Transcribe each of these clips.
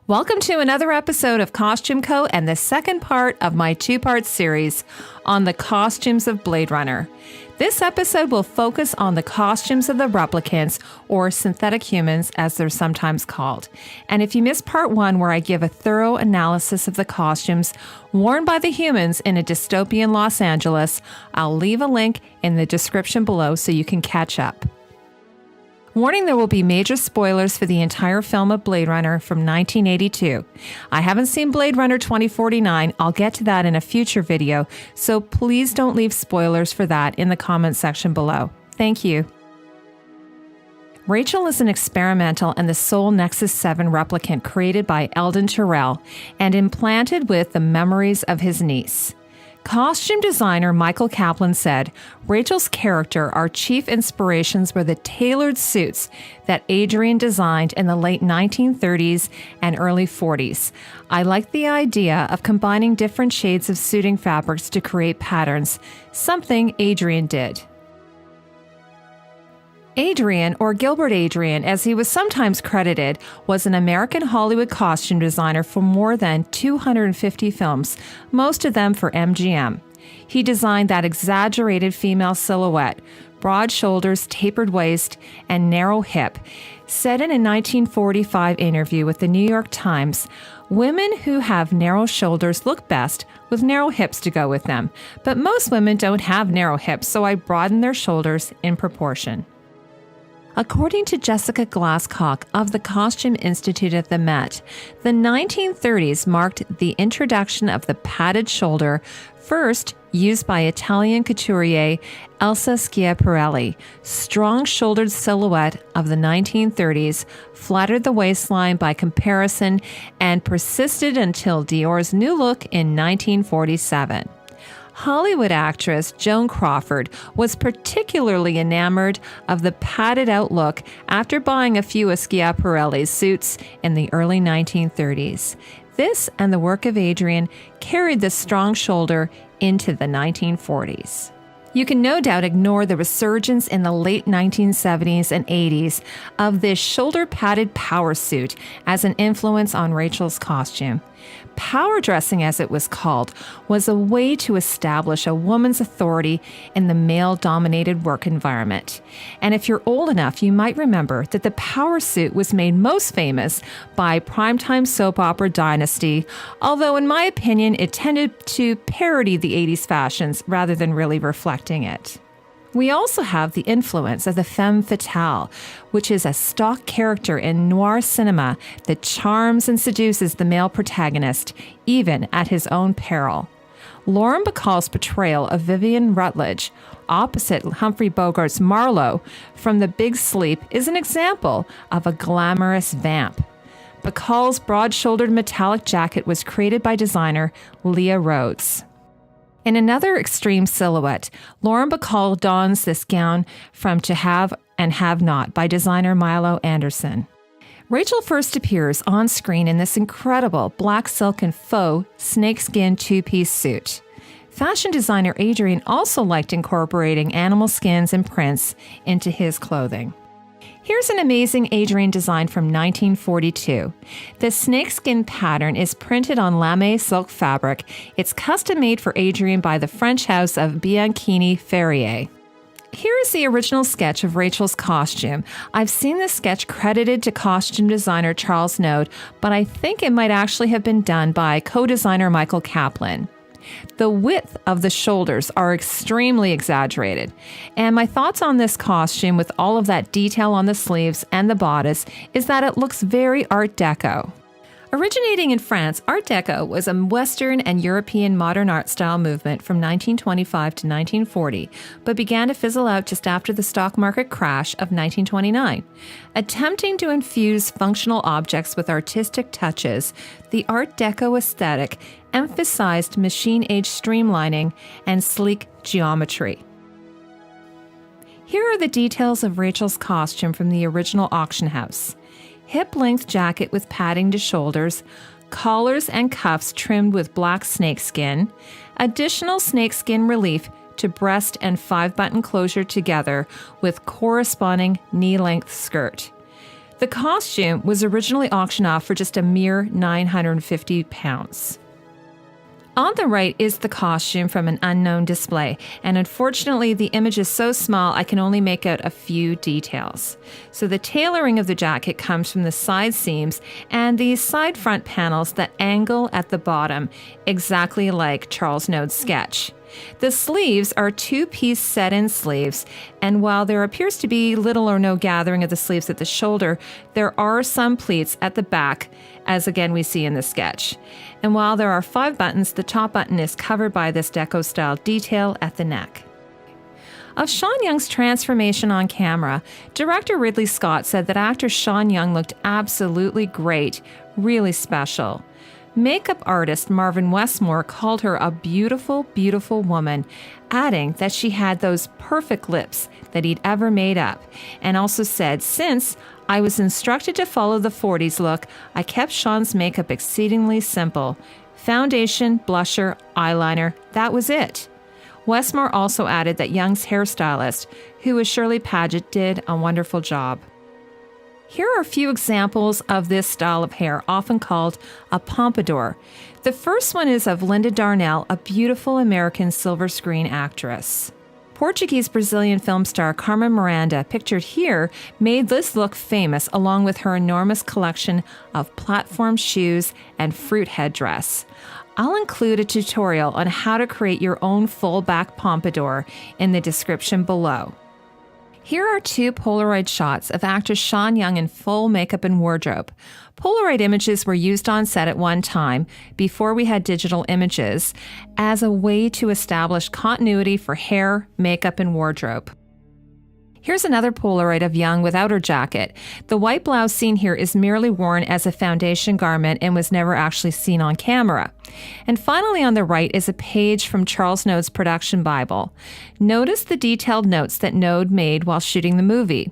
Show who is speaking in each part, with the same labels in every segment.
Speaker 1: Welcome to another episode of Costume Co. and the second part of my two-part series on the costumes of Blade Runner. This episode will focus on the costumes of the replicants, or synthetic humans as they're sometimes called. And if you missed part one, where I give a thorough analysis of the costumes worn by the humans in a dystopian Los Angeles, I'll leave a link in the description below so you can catch up. Warning, there will be major spoilers for the entire film of Blade Runner from 1982. I haven't seen Blade Runner 2049. I'll get to that in a future video, so please don't leave spoilers for that in the comment section below. Thank you. Rachael is an experimental and the Soul Nexus 7 replicant created by Eldon Tyrell and implanted with the memories of his niece. Costume designer Michael Kaplan said, Rachael's character, our chief inspirations were the tailored suits that Adrian designed in the late 1930s and early 40s. I liked the idea of combining different shades of suiting fabrics to create patterns, something Adrian did. Adrian, or Gilbert Adrian, as he was sometimes credited, was an American Hollywood costume designer for more than 250 films, most of them for MGM. He designed that exaggerated female silhouette, broad shoulders, tapered waist, and narrow hip. Said in a 1945 interview with the New York Times, "Women who have narrow shoulders look best with narrow hips to go with them, but most women don't have narrow hips, so I broaden their shoulders in proportion." According to Jessica Glasscock of the Costume Institute at the Met, the 1930s marked the introduction of the padded shoulder, first used by Italian couturier Elsa Schiaparelli. Strong-shouldered silhouette of the 1930s flattered the waistline by comparison and persisted until Dior's new look in 1947. Hollywood actress Joan Crawford was particularly enamored of the padded out look after buying a few of Schiaparelli's suits in the early 1930s. This and the work of Adrian carried the strong shoulder into the 1940s. You can no doubt ignore the resurgence in the late 1970s and 80s of this shoulder-padded power suit as an influence on Rachael's costume. Power dressing, as it was called, was a way to establish a woman's authority in the male-dominated work environment. And if you're old enough, you might remember that the power suit was made most famous by primetime soap opera Dynasty, although in my opinion, it tended to parody the 80s fashions rather than really reflecting it. We also have the influence of the femme fatale, which is a stock character in noir cinema that charms and seduces the male protagonist, even at his own peril. Lauren Bacall's portrayal of Vivian Rutledge, opposite Humphrey Bogart's Marlowe from The Big Sleep, is an example of a glamorous vamp. Bacall's broad-shouldered metallic jacket was created by designer Leah Rhodes. In another extreme silhouette, Lauren Bacall dons this gown from To Have and Have Not by designer Milo Anderson. Rachael first appears on screen in this incredible black silk and faux snakeskin two-piece suit. Fashion designer Adrian also liked incorporating animal skins and prints into his clothing. Here's an amazing Adrian design from 1942. The snakeskin pattern is printed on lame silk fabric. It's custom made for Adrian by the French house of Bianchini Ferrier. Here is the original sketch of Rachael's costume. I've seen this sketch credited to costume designer Charles Node, but I think it might actually have been done by co-designer Michael Kaplan. The width of the shoulders are extremely exaggerated, and my thoughts on this costume with all of that detail on the sleeves and the bodice is that it looks very Art Deco. Originating in France, Art Deco was a Western and European modern art style movement from 1925 to 1940, but began to fizzle out just after the stock market crash of 1929. Attempting to infuse functional objects with artistic touches, the Art Deco aesthetic emphasized machine-age streamlining and sleek geometry. Here are the details of Rachael's costume from the original auction house. Hip-length jacket with padding to shoulders, collars and cuffs trimmed with black snakeskin, additional snakeskin relief to breast and 5-button closure together with corresponding knee-length skirt. The The costume was originally auctioned off for just a mere £950. On the right is the costume from an unknown display, and unfortunately the image is so small I can only make out a few details. So the tailoring of the jacket comes from the side seams and these side front panels that angle at the bottom, exactly like Charles Node's sketch. The sleeves are two-piece set-in sleeves, and while there appears to be little or no gathering of the sleeves at the shoulder, there are some pleats at the back, as again we see in the sketch. And while there are 5 buttons, the top button is covered by this deco-style detail at the neck. Of Sean Young's transformation on camera, director Ridley Scott said that actor Sean Young looked absolutely great, really special. Makeup artist Marvin Westmore called her a beautiful, beautiful woman, adding that she had those perfect lips that he'd ever made up, and also said, "Since I was instructed to follow the 40s look, I kept Sean's makeup exceedingly simple. Foundation, blusher, eyeliner, that was it." Westmore also added that Young's hairstylist, who was Shirley Paget, did a wonderful job. Here are a few examples of this style of hair, often called a pompadour. The first one is of Linda Darnell, a beautiful American silver screen actress. Portuguese-Brazilian film star Carmen Miranda, pictured here, made this look famous along with her enormous collection of platform shoes and fruit headdress. I'll include a tutorial on how to create your own full back pompadour in the description below. Here are 2 Polaroid shots of actor Sean Young in full makeup and wardrobe. Polaroid images were used on set at one time, before we had digital images, as a way to establish continuity for hair, makeup, and wardrobe. Here's another Polaroid of Young without her jacket. The white blouse seen here is merely worn as a foundation garment and was never actually seen on camera. And finally on the right is a page from Charles Node's production Bible. Notice the detailed notes that Node made while shooting the movie.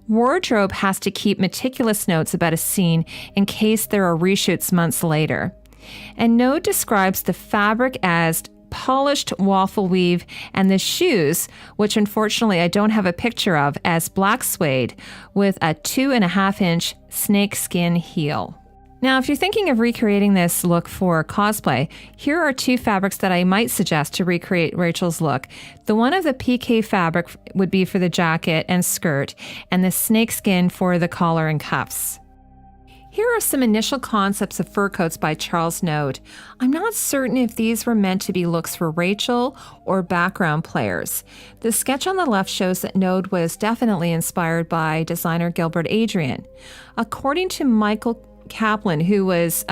Speaker 1: Wardrobe has to keep meticulous notes about a scene in case there are reshoots months later. And Node describes the fabric as polished waffle weave, and the shoes, which unfortunately I don't have a picture of, as black suede with a 2.5-inch snakeskin heel. Now, if you're thinking of recreating this look for cosplay, here are 2 fabrics that I might suggest to recreate Rachel's look. The one of the PK fabric would be for the jacket and skirt, and the snakeskin for the collar and cuffs. Here are some initial concepts of fur coats by Charles Node. I'm not certain if these were meant to be looks for Rachael or background players. The sketch on the left shows that Node was definitely inspired by designer Gilbert Adrian. According to Michael Kaplan, who was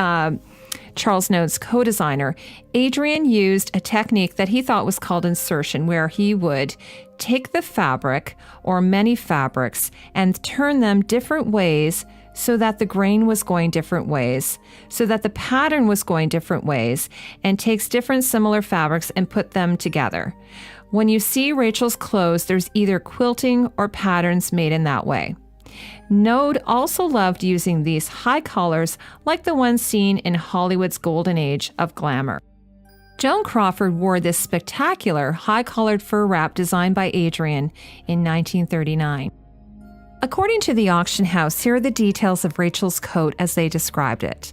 Speaker 1: Charles Node's co-designer, Adrian used a technique that he thought was called insertion, where he would take the fabric or many fabrics and turn them different ways so that the grain was going different ways, so that the pattern was going different ways, and takes different similar fabrics and put them together. When you see Rachel's clothes, there's either quilting or patterns made in that way. Node also loved using these high collars like the ones seen in Hollywood's golden age of glamour. Joan Crawford wore this spectacular high-collared fur wrap designed by Adrian in 1939. According to the auction house, here are the details of Rachel's coat as they described it.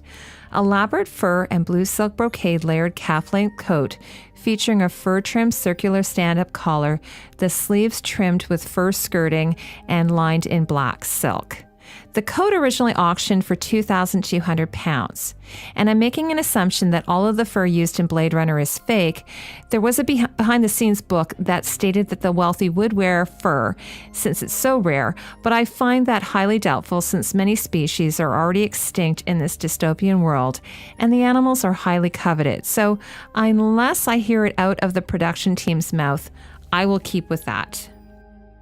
Speaker 1: Elaborate fur and blue silk brocade layered calf-length coat featuring a fur-trimmed circular stand-up collar, the sleeves trimmed with fur skirting and lined in black silk. The coat originally auctioned for £2,200, and I'm making an assumption that all of the fur used in Blade Runner is fake. There was a behind-the-scenes book that stated that the wealthy would wear fur since it's so rare, but I find that highly doubtful since many species are already extinct in this dystopian world, and the animals are highly coveted. So unless I hear it out of the production team's mouth, I will keep with that.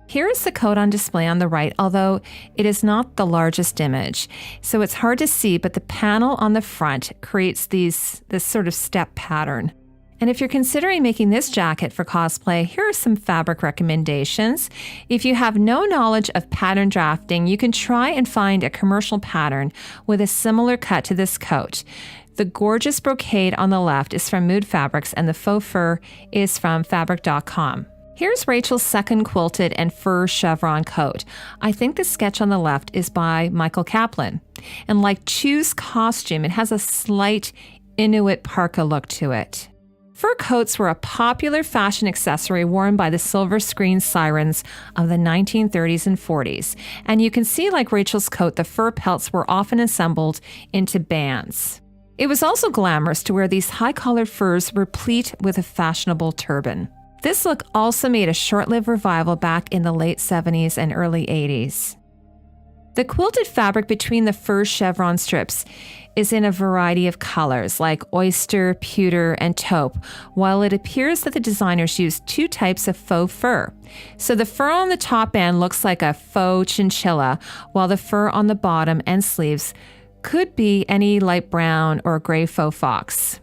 Speaker 1: Here is the coat on display on the right, although it is not the largest image, so it's hard to see, but the panel on the front creates this sort of step pattern. And if you're considering making this jacket for cosplay, here are some fabric recommendations. If you have no knowledge of pattern drafting, you can try and find a commercial pattern with a similar cut to this coat. The gorgeous brocade on the left is from Mood Fabrics, and the faux fur is from fabric.com. Here's Rachael's second quilted and fur chevron coat. I think the sketch on the left is by Michael Kaplan. And like Chu's costume, it has a slight Inuit parka look to it. Fur coats were a popular fashion accessory worn by the silver screen sirens of the 1930s and 40s. And you can see, like Rachael's coat, the fur pelts were often assembled into bands. It was also glamorous to wear these high-collared furs replete with a fashionable turban. This look also made a short-lived revival back in the late 70s and early 80s. The quilted fabric between the fur chevron strips is in a variety of colors like oyster, pewter, and taupe, while it appears that the designers used two types of faux fur. So the fur on the top end looks like a faux chinchilla, while the fur on the bottom and sleeves could be any light brown or gray faux fox.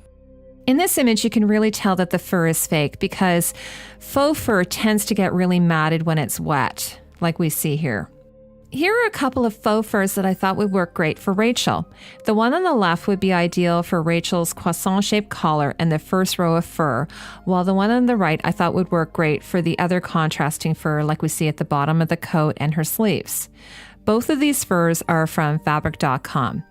Speaker 1: In this image, you can really tell that the fur is fake because faux fur tends to get really matted when it's wet, like we see here. Here are a couple of faux furs that I thought would work great for Rachael. The one on the left would be ideal for Rachael's croissant-shaped collar and the first row of fur, while the one on the right I thought would work great for the other contrasting fur like we see at the bottom of the coat and her sleeves. Both of these furs are from fabric.com.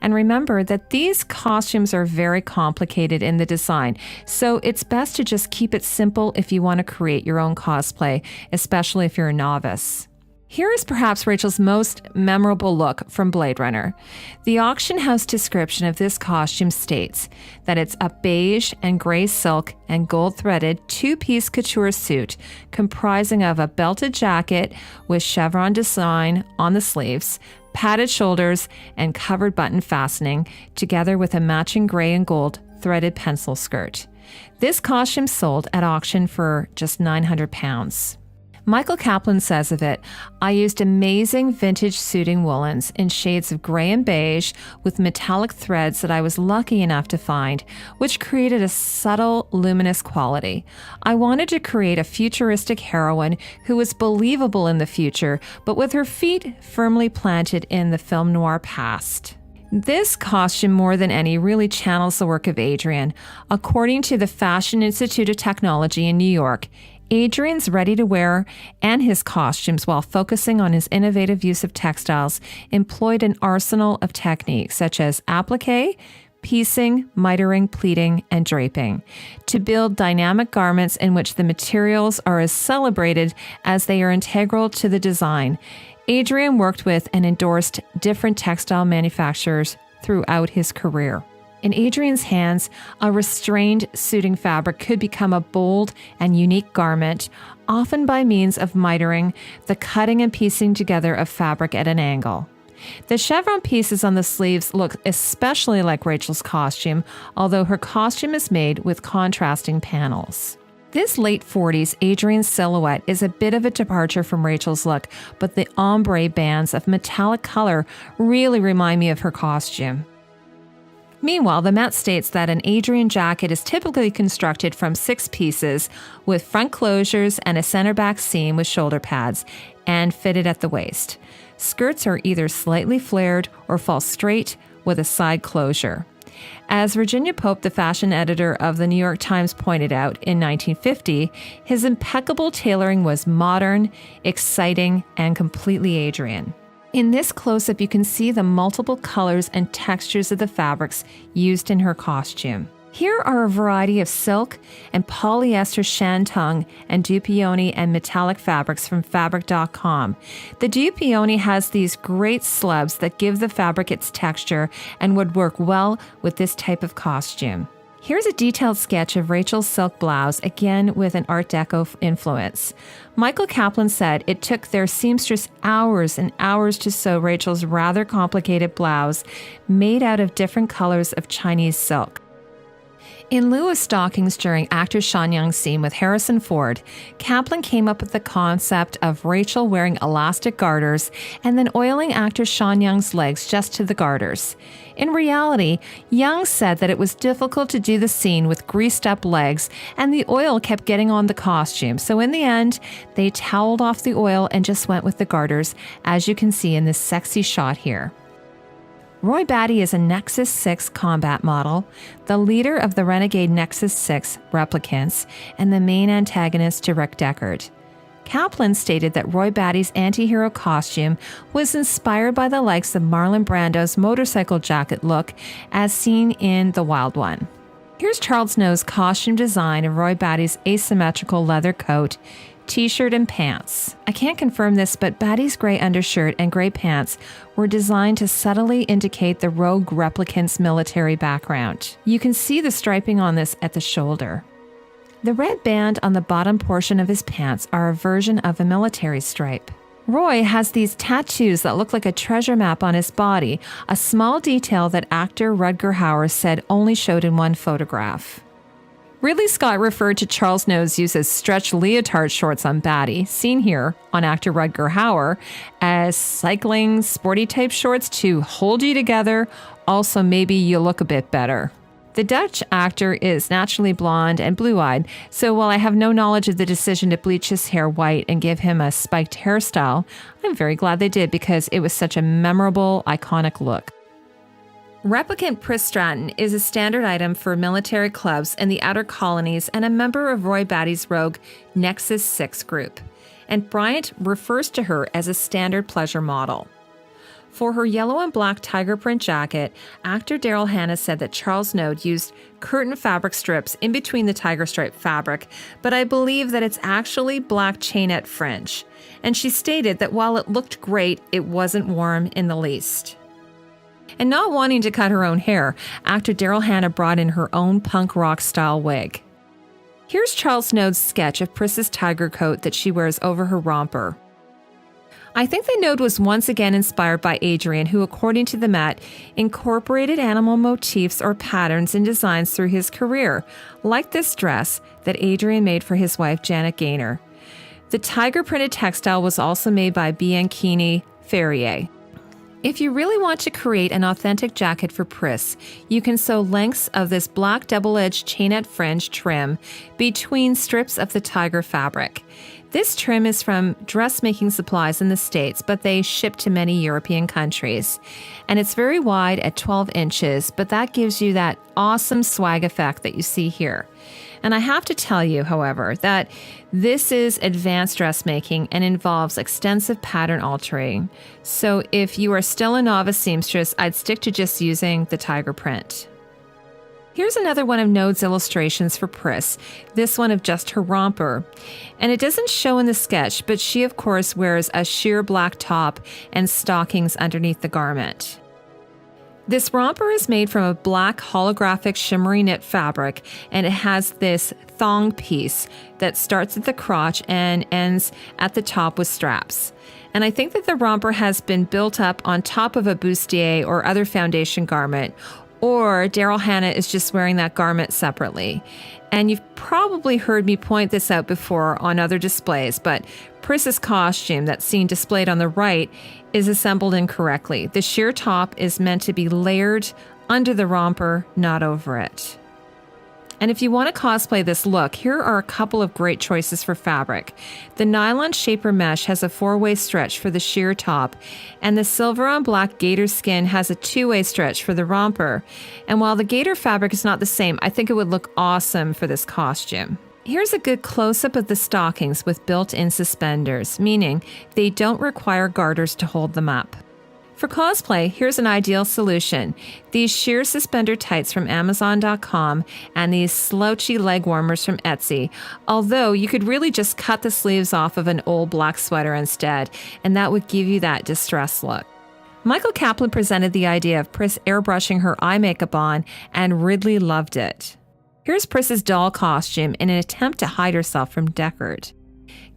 Speaker 1: And remember that these costumes are very complicated in the design, so it's best to just keep it simple if you want to create your own cosplay, especially if you're a novice. Here is perhaps Rachael's most memorable look from Blade Runner. The auction house description of this costume states that it's a beige and gray silk and gold-threaded two-piece couture suit comprising of a belted jacket with chevron design on the sleeves, padded shoulders, and covered button fastening, together with a matching gray and gold threaded pencil skirt. This costume sold at auction for just £900. Michael Kaplan says of it, "I used amazing vintage suiting woolens in shades of gray and beige with metallic threads that I was lucky enough to find, which created a subtle, luminous quality. I wanted to create a futuristic heroine who was believable in the future, but with her feet firmly planted in the film noir past." This costume, more than any, really channels the work of Adrian. According to the Fashion Institute of Technology in New York, Adrian's ready-to-wear and his costumes, while focusing on his innovative use of textiles, employed an arsenal of techniques such as applique, piecing, mitering, pleating, and draping to build dynamic garments in which the materials are as celebrated as they are integral to the design. Adrian worked with and endorsed different textile manufacturers throughout his career. In Adrian's hands, a restrained suiting fabric could become a bold and unique garment, often by means of mitering, the cutting and piecing together of fabric at an angle. The chevron pieces on the sleeves look especially like Rachael's costume, although her costume is made with contrasting panels. This late 40s Adrian silhouette is a bit of a departure from Rachael's look, but the ombre bands of metallic color really remind me of her costume. Meanwhile, the Met states that an Adrian jacket is typically constructed from 6 pieces with front closures and a center back seam with shoulder pads and fitted at the waist. Skirts are either slightly flared or fall straight with a side closure. As Virginia Pope, the fashion editor of the New York Times, pointed out in 1950, his impeccable tailoring was modern, exciting, and completely Adrian. In this close-up, you can see the multiple colors and textures of the fabrics used in her costume. Here are a variety of silk and polyester shantung and dupioni and metallic fabrics from fabric.com. The dupioni has these great slubs that give the fabric its texture and would work well with this type of costume. Here's a detailed sketch of Rachael's silk blouse, again with an Art Deco influence. Michael Kaplan said it took their seamstress hours and hours to sew Rachael's rather complicated blouse made out of different colors of Chinese silk. In lieu of stockings during actor Sean Young's scene with Harrison Ford, Kaplan came up with the concept of Rachael wearing elastic garters and then oiling actor Sean Young's legs just to the garters. In reality, Young said that it was difficult to do the scene with greased up legs and the oil kept getting on the costume. So in the end, they toweled off the oil and just went with the garters, as you can see in this sexy shot here. Roy Batty is a Nexus 6 combat model, the leader of the renegade Nexus 6 Replicants, and the main antagonist to Rick Deckard. Kaplan stated that Roy Batty's anti-hero costume was inspired by the likes of Marlon Brando's motorcycle jacket look as seen in The Wild One. Here's Charles Know's costume design of Roy Batty's asymmetrical leather coat, t-shirt, and pants. I can't confirm this, but Batty's gray undershirt and gray pants were designed to subtly indicate the rogue replicant's military background. You can see the striping on this at the shoulder. The red band on the bottom portion of his pants are a version of a military stripe. Roy has these tattoos that look like a treasure map on his body, a small detail that actor Rutger Hauer said only showed in one photograph. Ridley Scott referred to Charles Know's use of stretch leotard shorts on Batty, seen here on actor Rutger Hauer, as cycling, sporty type shorts to hold you together, also maybe you look a bit better. The Dutch actor is naturally blonde and blue-eyed, so while I have no knowledge of the decision to bleach his hair white and give him a spiked hairstyle, I'm very glad they did because it was such a memorable, iconic look. Replicant Pris Stratton is a standard item for military clubs in the outer colonies and a member of Roy Batty's rogue Nexus 6 group, and Bryant refers to her as a standard pleasure model. For her yellow and black tiger print jacket, actor Daryl Hannah said that Charles Know used curtain fabric strips in between the tiger stripe fabric, but I believe that it's actually black chainette fringe. And she stated that while it looked great, it wasn't warm in the least. And not wanting to cut her own hair, actor Daryl Hannah brought in her own punk rock style wig. Here's Charles Know's sketch of Pris's tiger coat that she wears over her romper. I think that Know was once again inspired by Adrian, who, according to the Met, incorporated animal motifs or patterns in designs through his career, like this dress that Adrian made for his wife Janet Gaynor. The tiger-printed textile was also made by Bianchini Ferrier. If you really want to create an authentic jacket for Pris, you can sew lengths of this black double-edged chainette fringe trim between strips of the tiger fabric. This trim is from dressmaking supplies in the States, but they ship to many European countries. And it's very wide at 12 inches, but that gives you that awesome swag effect that you see here. And I have to tell you, however, that this is advanced dressmaking and involves extensive pattern altering. So if you are still a novice seamstress, I'd stick to just using the tiger print. Here's another one of Know's illustrations for Pris, this one of just her romper. And it doesn't show in the sketch, but she of course wears a sheer black top and stockings underneath the garment. This romper is made from a black holographic shimmery knit fabric, and it has this thong piece that starts at the crotch and ends at the top with straps. And I think that the romper has been built up on top of a bustier or other foundation garment, or Daryl Hannah is just wearing that garment separately. And you've probably heard me point this out before on other displays, but Pris's costume that's seen displayed on the right is assembled incorrectly. The sheer top is meant to be layered under the romper, not over it. And if you want to cosplay this look, here are a couple of great choices for fabric. The nylon shaper mesh has a 4-way stretch for the sheer top, and the silver on black gator skin has a 2-way stretch for the romper. And while the gator fabric is not the same, I think it would look awesome for this costume. Here's a good close-up of the stockings with built-in suspenders, meaning they don't require garters to hold them up. For cosplay, here's an ideal solution. These sheer suspender tights from Amazon.com and these slouchy leg warmers from Etsy, although you could really just cut the sleeves off of an old black sweater instead, and that would give you that distressed look. Michael Kaplan presented the idea of Pris airbrushing her eye makeup on, and Ridley loved it. Here's Pris's doll costume in an attempt to hide herself from Deckard.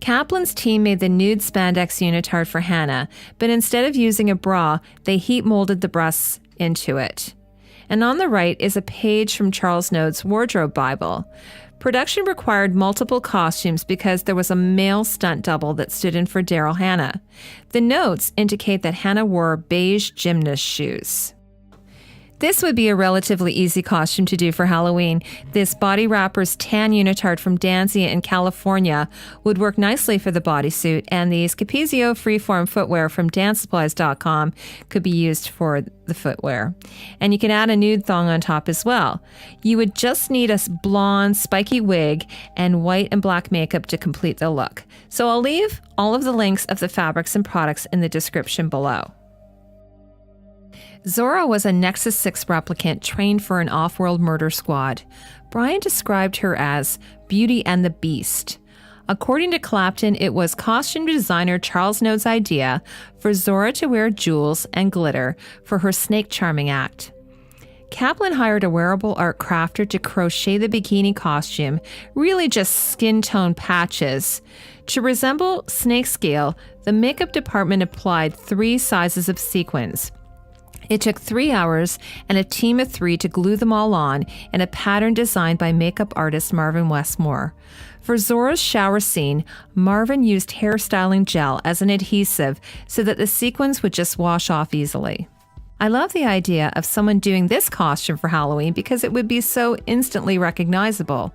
Speaker 1: Kaplan's team made the nude spandex unitard for Hannah, but instead of using a bra, they heat molded the breasts into it. And on the right is a page from Charles Know's wardrobe Bible. Production required multiple costumes because there was a male stunt double that stood in for Daryl Hannah. The notes indicate that Hannah wore beige gymnast shoes. This would be a relatively easy costume to do for Halloween. This body wrapper's tan unitard from Danzia in California would work nicely for the bodysuit, and these Capezio freeform footwear from dancesupplies.com could be used for the footwear. And you can add a nude thong on top as well. You would just need a blonde, spiky wig and white and black makeup to complete the look. So I'll leave all of the links of the fabrics and products in the description below. Zora was a Nexus 6 replicant trained for an off-world murder squad. Brian described her as Beauty and the Beast. According to Clapton, it was costume designer Charles Node's idea for Zora to wear jewels and glitter for her snake charming act. Kaplan hired a wearable art crafter to crochet the bikini costume, really just skin tone patches. To resemble snake scale, the makeup department applied 3 sizes of sequins. It took 3 hours and a team of 3 to glue them all on in a pattern designed by makeup artist Marvin Westmore. For Zora's shower scene, Marvin used hairstyling gel as an adhesive so that the sequins would just wash off easily. I love the idea of someone doing this costume for Halloween because it would be so instantly recognizable.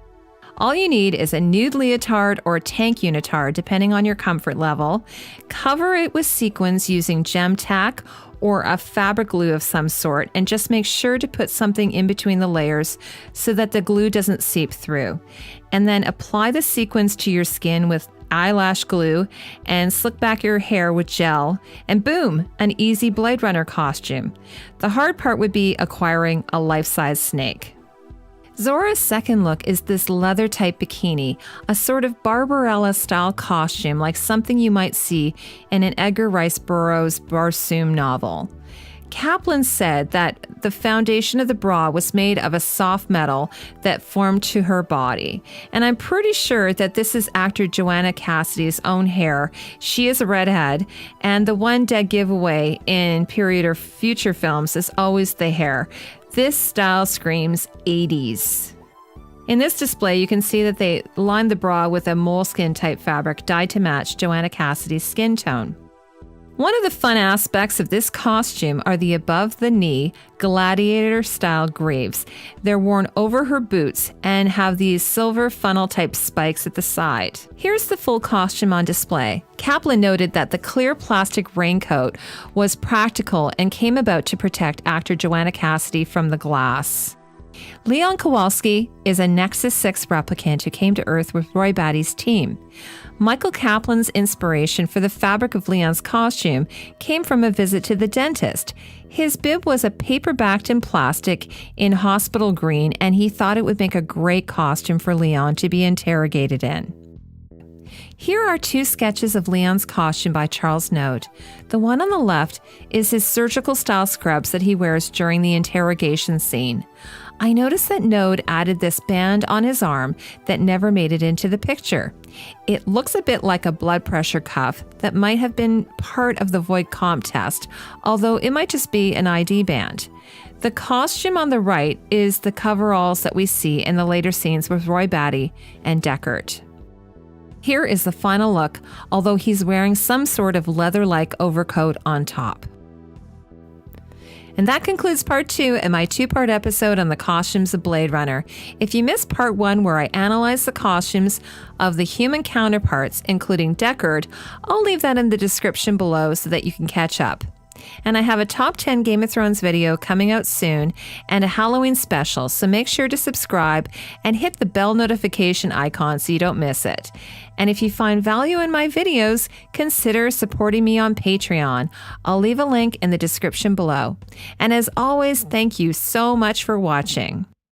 Speaker 1: All you need is a nude leotard or tank unitard, depending on your comfort level. Cover it with sequins using gem tack or a fabric glue of some sort, and just make sure to put something in between the layers so that the glue doesn't seep through. And then apply the sequins to your skin with eyelash glue and slick back your hair with gel, and boom, an easy Blade Runner costume. The hard part would be acquiring a life-size snake. Zora's second look is this leather-type bikini, a sort of Barbarella-style costume like something you might see in an Edgar Rice Burroughs Barsoom novel. Kaplan said that the foundation of the bra was made of a soft metal that formed to her body. And I'm pretty sure that this is actor Joanna Cassidy's own hair. She is a redhead, and the one dead giveaway in period or future films is always the hair. This style screams 80s. In this display, you can see that they lined the bra with a moleskin type fabric dyed to match Joanna Cassidy's skin tone. One of the fun aspects of this costume are the above-the-knee gladiator-style greaves. They're worn over her boots and have these silver funnel-type spikes at the side. Here's the full costume on display. Kaplan noted that the clear plastic raincoat was practical and came about to protect actor Joanna Cassidy from the glass. Leon Kowalski is a Nexus 6 replicant who came to Earth with Roy Batty's team. Michael Kaplan's inspiration for the fabric of Leon's costume came from a visit to the dentist. His bib was a paper-backed in plastic in hospital green, and he thought it would make a great costume for Leon to be interrogated in. Here are 2 sketches of Leon's costume by Charles Node. The one on the left is his surgical-style scrubs that he wears during the interrogation scene. I noticed that Node added this band on his arm that never made it into the picture. It looks a bit like a blood pressure cuff that might have been part of the Voight Comp test, although it might just be an ID band. The costume on the right is the coveralls that we see in the later scenes with Roy Batty and Deckard. Here is the final look, although he's wearing some sort of leather-like overcoat on top. And that concludes part 2 in my 2-part episode on the costumes of Blade Runner. If you missed part 1 where I analyzed the costumes of the human counterparts, including Deckard, I'll leave that in the description below so that you can catch up. And I have a top 10 Game of Thrones video coming out soon and a Halloween special, so make sure to subscribe and hit the bell notification icon so you don't miss it. And if you find value in my videos, consider supporting me on Patreon. I'll leave a link in the description below. And as always, thank you so much for watching.